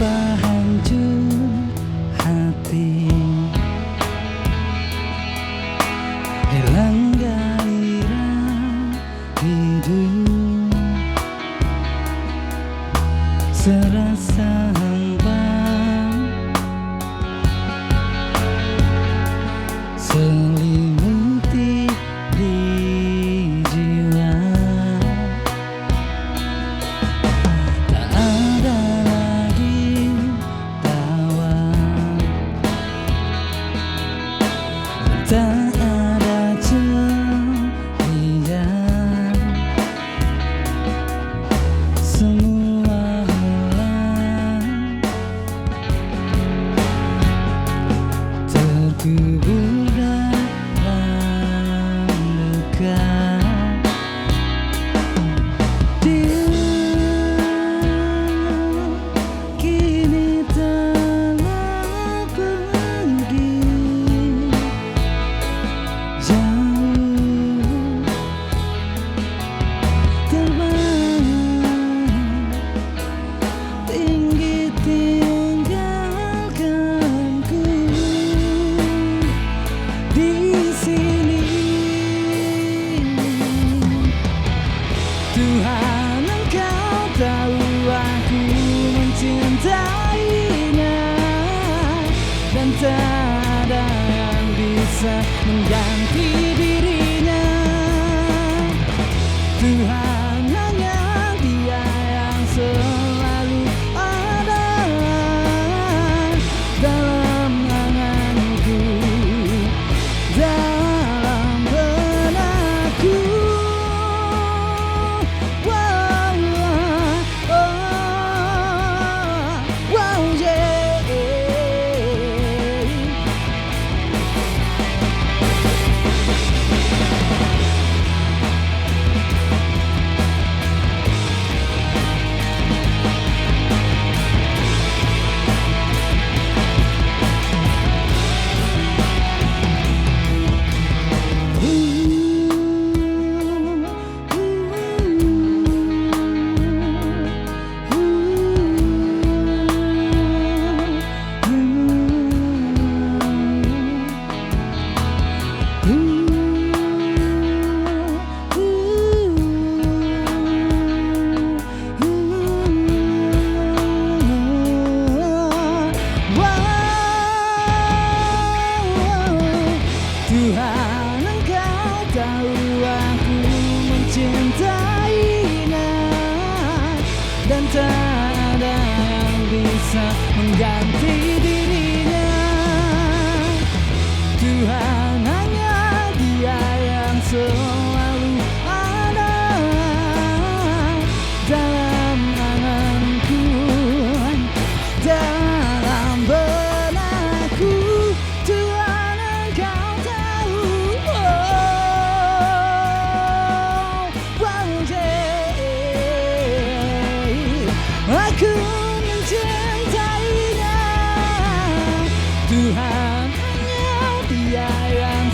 Betapa hancur hati, hilang gairah hidup, serasa hampa, selimuti di jiwa. Tak ada lagi tawa, tak ada ceria. Semua hilang, terkubur dalam luka. Dia kini telah pergi jauh, terbang tinggi, tinggalkanku di sini. Tuhan, Engkau tahu aku mencintainya, dan tak ada yang bisa mengganti dirinya. Tuhan, hanya Dia yang selalu ada dalam anganku, dalam benakku. Wow, wow, yeah. Tuhan, Engkau tahu aku mencintainya, dan tak ada yang bisa mengganti dirinya. Tuhan, hanya Dia yang selalu ada dalam anganku, dalam benakku. Tuhan, Engkau tahu, wow, yeah. Aku mencintainya. Tuhan, hanya Dia yang